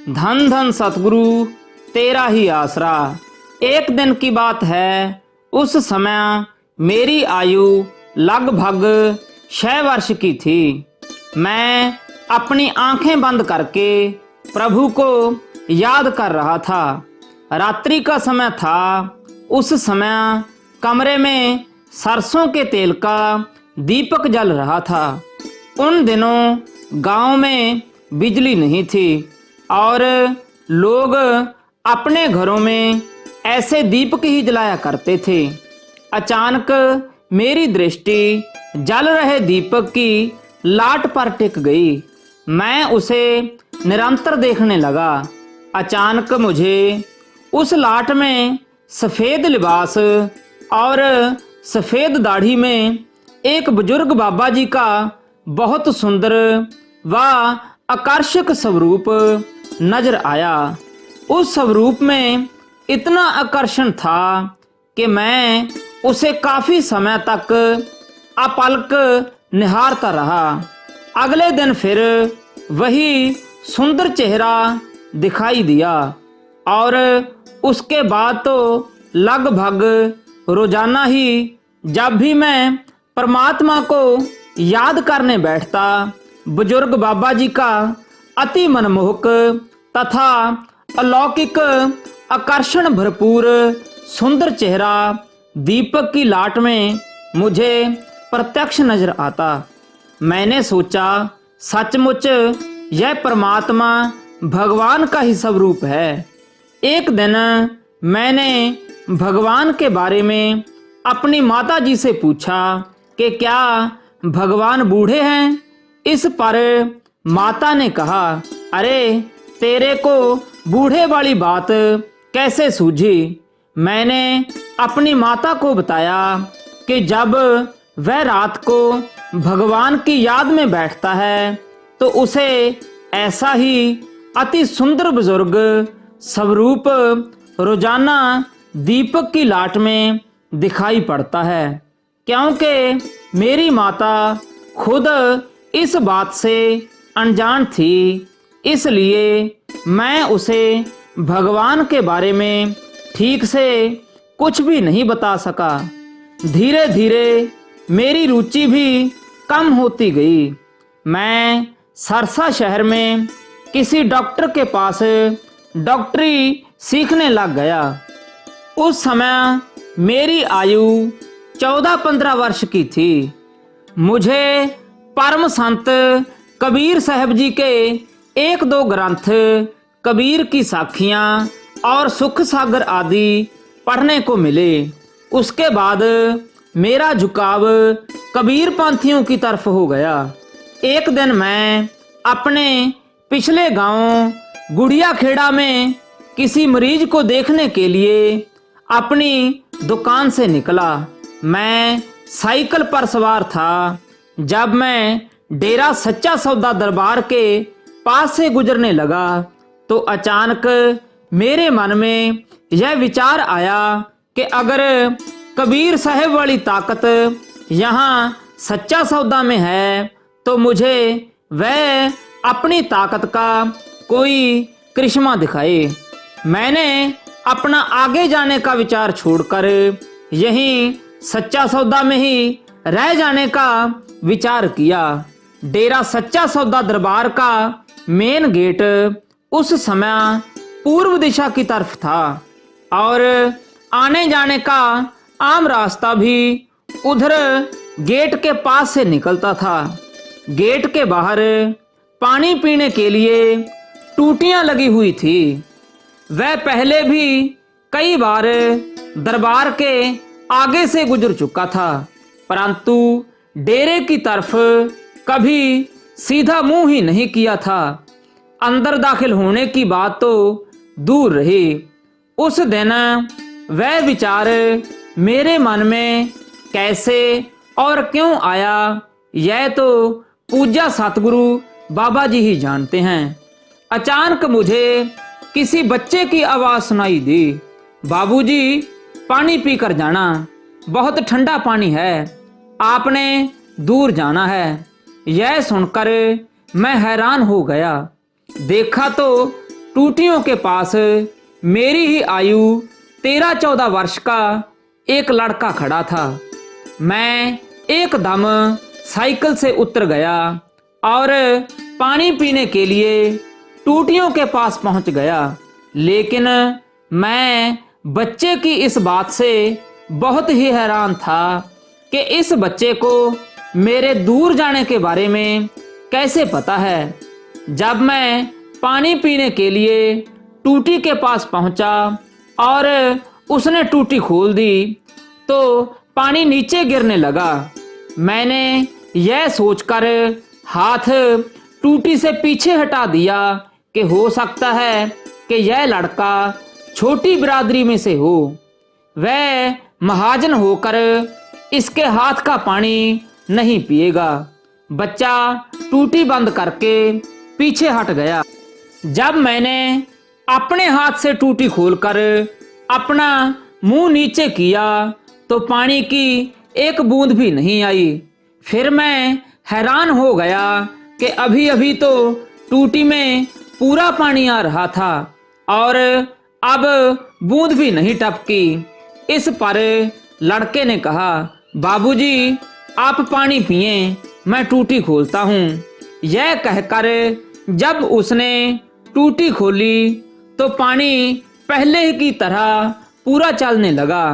धन धन सतगुरु तेरा ही आसरा। एक दिन की बात है, उस समय मेरी आयु लगभग 6 वर्ष की थी। मैं अपनी आंखें बंद करके प्रभु को याद कर रहा था। रात्रि का समय था। उस समय कमरे में सरसों के तेल का दीपक जल रहा था। उन दिनों गांव में बिजली नहीं थी और लोग अपने घरों में ऐसे दीपक ही जलाया करते थे। अचानक मेरी दृष्टि जल रहे दीपक की लाट पर टिक गई। मैं उसे निरंतर देखने लगा। अचानक मुझे उस लाट में सफेद लिबास और सफेद दाढ़ी में एक बुजुर्ग बाबा जी का बहुत सुंदर व आकर्षक स्वरूप नजर आया। उस स्वरूप में इतना आकर्षण था कि मैं उसे काफी समय तक अपलक निहारता रहा। अगले दिन फिर वही सुंदर चेहरा दिखाई दिया और उसके बाद तो लगभग रोजाना ही जब भी मैं परमात्मा को याद करने बैठता, बुजुर्ग बाबा जी का अति मनमोहक तथा अलौकिक आकर्षण भरपूर सुंदर चेहरा दीपक की लाट में मुझे प्रत्यक्ष नजर आता। मैंने सोचा, सचमुच यह परमात्मा भगवान का ही स्वरूप है। एक दिन मैंने भगवान के बारे में अपनी माता जी से पूछा कि क्या भगवान बूढ़े हैं। इस पर माता ने कहा, अरे तेरे को बूढ़े वाली बात कैसे सूझी। मैंने अपनी माता को बताया कि जब वह रात को भगवान की याद में बैठता है तो उसे ऐसा ही अति सुंदर बुजुर्ग स्वरूप रोजाना दीपक की लाट में दिखाई पड़ता है। क्योंकि मेरी माता खुद इस बात से अनजान थी, इसलिए मैं उसे भगवान के बारे में ठीक से कुछ भी नहीं बता सका। धीरे धीरे मेरी रुचि भी कम होती गई। मैं सरसा शहर में किसी डॉक्टर के पास डॉक्टरी सीखने लग गया। उस समय मेरी आयु 14-15 वर्ष की थी। मुझे परम संत कबीर साहब जी के 1-2 ग्रंथ, कबीर की साखियां और सुख सागर आदि पढ़ने को मिले। उसके बाद मेरा झुकाव कबीर पंथियों की तरफ हो गया। एक दिन मैं अपने पिछले गांव गुड़िया खेड़ा में किसी मरीज को देखने के लिए अपनी दुकान से निकला। मैं साइकिल पर सवार था। जब मैं डेरा सच्चा सौदा दरबार के पास से गुजरने लगा तो अचानक मेरे मन में यह विचार आया कि अगर कबीर साहब वाली ताकत यहाँ सच्चा सौदा में है तो मुझे वह अपनी ताकत का कोई करिश्मा दिखाए। मैंने अपना आगे जाने का विचार छोड़कर यहीं सच्चा सौदा में ही रह जाने का विचार किया। डेरा सच्चा सौदा दरबार का मेन गेट उस समय पूर्व दिशा की तरफ था और आने जाने का आम रास्ता भी उधर गेट के पास से निकलता था। गेट के बाहर पानी पीने के लिए टूटियां लगी हुई थी। वह पहले भी कई बार दरबार के आगे से गुजर चुका था, परंतु डेरे की तरफ कभी सीधा मुंह ही नहीं किया था। अंदर दाखिल होने की बात तो दूर रही। उस दिन वह विचार मेरे मन में कैसे और क्यों आया, यह तो पूज्य सतगुरु बाबा जी ही जानते हैं। अचानक मुझे किसी बच्चे की आवाज सुनाई दी, बाबूजी पानी पीकर जाना, बहुत ठंडा पानी है, आपने दूर जाना है। यह सुनकर मैं हैरान हो गया। देखा तो टूटियों के पास मेरी ही आयु 13-14 वर्ष का एक लड़का खड़ा था। मैं एकदम साइकिल से उतर गया और पानी पीने के लिए टूटियों के पास पहुंच गया। लेकिन मैं बच्चे की इस बात से बहुत ही हैरान था कि इस बच्चे को मेरे दूर जाने के बारे में कैसे पता है। जब मैं पानी पीने के लिए टूटी के पास पहुंचा और उसने टूटी खोल दी तो पानी नीचे गिरने लगा। मैंने यह सोचकर हाथ टूटी से पीछे हटा दिया कि हो सकता है कि यह लड़का छोटी बिरादरी में से हो, वह महाजन होकर इसके हाथ का पानी नहीं पिएगा। बच्चा टूटी बंद करके पीछे हट गया। जब मैंने अपने हाथ से टूटी खोलकर अपना मुंह नीचे किया तो पानी की एक बूंद भी नहीं आई। फिर मैं हैरान हो गया कि अभी अभी तो टूटी में पूरा पानी आ रहा था और अब बूंद भी नहीं टपकी। इस पर लड़के ने कहा, बाबूजी आप पानी पिए, मैं टूटी खोलता हूँ। यह कहकर जब उसने टूटी खोली तो पानी पहले की तरह पूरा चलने लगा,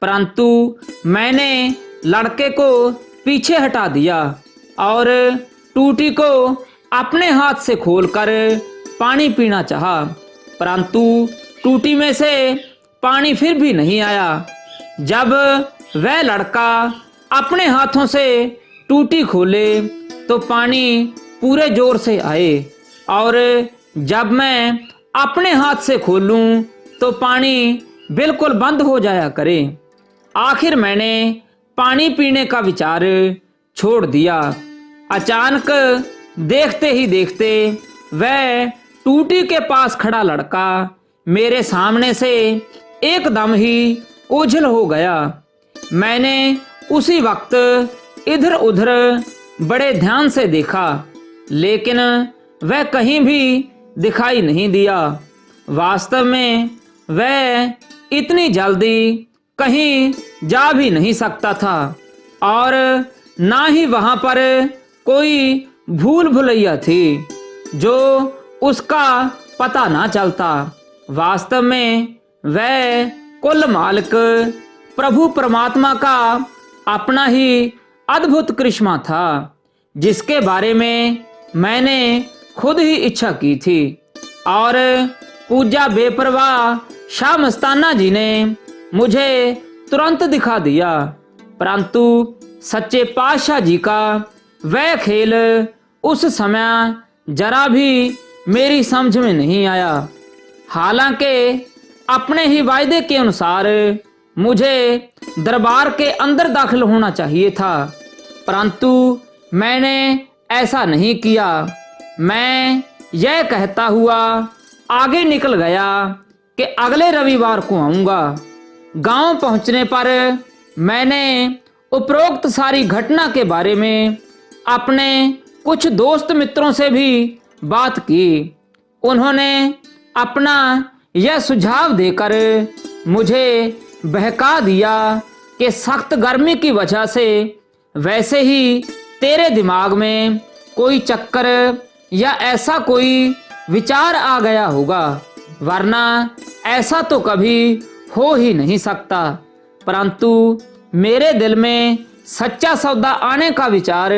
परंतु मैंने लड़के को पीछे हटा दिया और टूटी को अपने हाथ से खोलकर पानी पीना चाहा, परंतु टूटी में से पानी फिर भी नहीं आया। जब वह लड़का अपने हाथों से टूटी खोले तो पानी पूरे जोर से आए और जब मैं अपने हाथ से खोलूं तो पानी बिल्कुल बंद हो जाया करे। आखिर मैंने पानी पीने का विचार छोड़ दिया। अचानक देखते ही देखते वह टूटी के पास खड़ा लड़का मेरे सामने से एकदम ही ओझल हो गया। मैंने उसी वक्त इधर उधर बड़े ध्यान से देखा, लेकिन वह कहीं भी दिखाई नहीं दिया। वास्तव में वह इतनी जल्दी कहीं जा भी नहीं सकता था और ना ही वहां पर कोई भूल भुलैया थी जो उसका पता ना चलता। वास्तव में वह कुल मालिक प्रभु परमात्मा का अपना ही अद्भुत करिश्मा था, जिसके बारे में मैंने खुद ही इच्छा की थी। और पूज्य बेपरवाह शाह मस्ताना जी ने मुझे तुरंत दिखा दिया, परंतु सच्चे पातशाह जी का वह खेल उस समय जरा भी मेरी समझ में नहीं आया। हालांकि अपने ही वायदे के अनुसार मुझे दरबार के अंदर दाखिल होना चाहिए था, परंतु मैंने ऐसा नहीं किया। मैं यह कहता हुआ आगे निकल गया कि अगले रविवार को आऊंगा। गांव पहुंचने पर मैंने उपरोक्त सारी घटना के बारे में अपने कुछ दोस्त मित्रों से भी बात की। उन्होंने अपना यह सुझाव देकर मुझे बहका दिया कि सख्त गर्मी की वजह से वैसे ही तेरे दिमाग में कोई चक्कर या ऐसा कोई विचार आ गया होगा, वरना ऐसा तो कभी हो ही नहीं सकता। परंतु मेरे दिल में सच्चा सौदा आने का विचार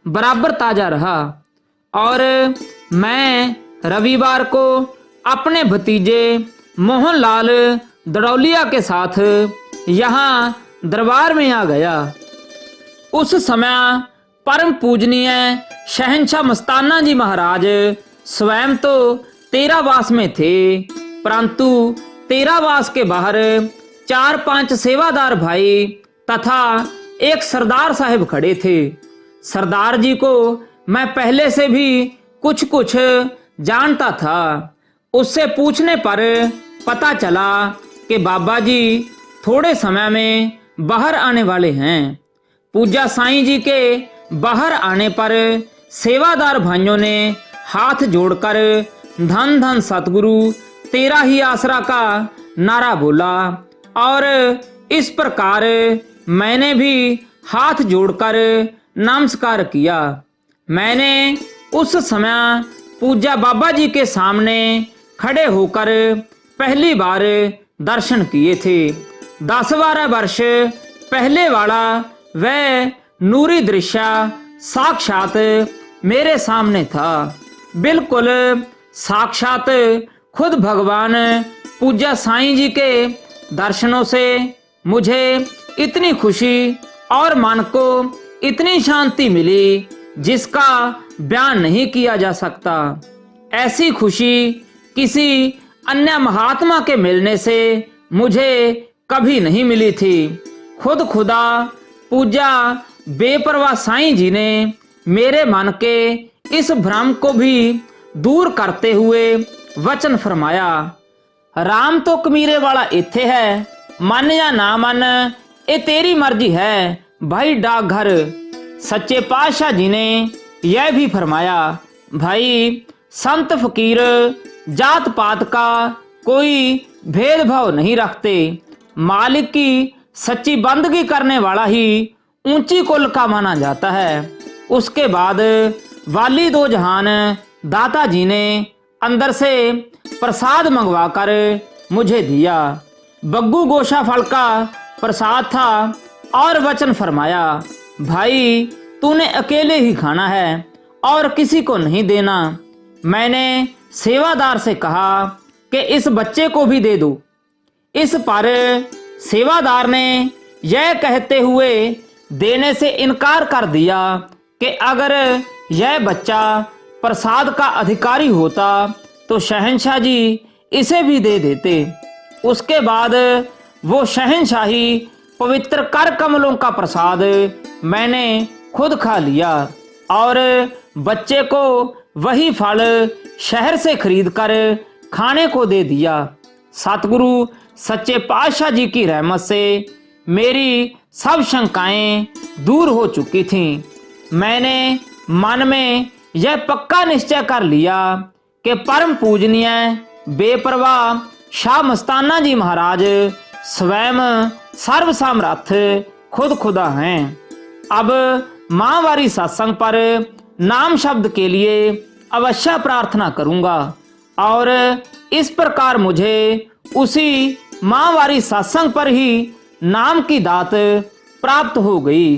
बराबर ताजा रहा और मैं रविवार को अपने भतीजे मोहनलाल दड़ौलिया के साथ यहाँ दरबार में आ गया। उस समय परम पूजनीय शहंशाह मस्ताना जी महाराज स्वयं तो तेरावास में थे, परंतु तेरावास के बाहर 4-5 सेवादार भाई तथा एक सरदार साहब खड़े थे। सरदार जी को मैं पहले से भी कुछ कुछ जानता था। उससे पूछने पर पता चला कि बाबा जी थोड़े समय में बाहर आने वाले हैं। पूज्य साईं जी के बाहर आने पर सेवादार भाइयों ने हाथ जोड़कर धन धन सतगुरु तेरा ही आसरा का नारा बोला। और इस प्रकार मैंने भी हाथ जोड़कर नमस्कार किया। मैंने उस समय पूज्य बाबा जी के सामने खड़े होकर पहली बार दर्शन किए थे। 10-12 वर्ष पहले वाला वह नूरी दृश्य साक्षात मेरे सामने था। बिल्कुल साक्षात खुद भगवान पूज्य साईं जी के दर्शनों से मुझे इतनी खुशी और मन को इतनी शांति मिली जिसका बयान नहीं किया जा सकता। ऐसी खुशी किसी अन्य महात्मा के मिलने से मुझे कभी नहीं मिली थी। खुद खुदा पूज्य बेपरवाह साईं जी ने मेरे मन के इस भ्रम को भी दूर करते हुए वचन फरमाया, राम तो कमीरे वाला इत्थे है, मन या ना मन ये तेरी मर्जी है भाई डाकघर। सच्चे पातशाह जी ने यह भी फरमाया, भाई संत फकीर जात पात का कोई भेदभाव नहीं रखते। मालिक की सच्ची बंदगी करने वाला ही ऊंची कुल का माना जाता है। उसके बाद वाली दो जहान दाता जी ने अंदर से प्रसाद मंगवाकर मुझे दिया। बग्गू गोशा फल का प्रसाद था और वचन फरमाया, भाई तूने अकेले ही खाना है और किसी को नहीं देना। मैंने सेवादार से कहा कि इस बच्चे को भी दे दो। इस पर सेवादार ने यह कहते हुए देने से इनकार कर दिया कि अगर यह बच्चा प्रसाद का अधिकारी होता तो शहंशाह जी इसे भी दे देते। उसके बाद वो शहंशाही पवित्र कर कमलों का प्रसाद मैंने खुद खा लिया और बच्चे को वही फल शहर से खरीद कर खाने को दे दिया। सतगुरु सच्चे पातशाह जी की रहमत से मेरी सब शंकाएं दूर हो चुकी थीं। मैंने मन में यह पक्का निश्चय कर लिया कि परम पूजनीय बेपरवाह शाह मस्ताना जी महाराज स्वयं सर्व सामर्थ खुद खुदा हैं। अब माहवारी सत्संग पर नाम शब्द के लिए अवश्य प्रार्थना करूंगा और इस प्रकार मुझे उसी माहवारी सत्संग पर ही नाम की दात प्राप्त हो गई।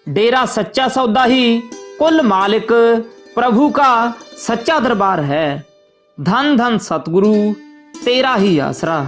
डेरा सच्चा सौदा ही कुल मालिक प्रभु का सच्चा दरबार है। धन धन सतगुरु तेरा ही आसरा।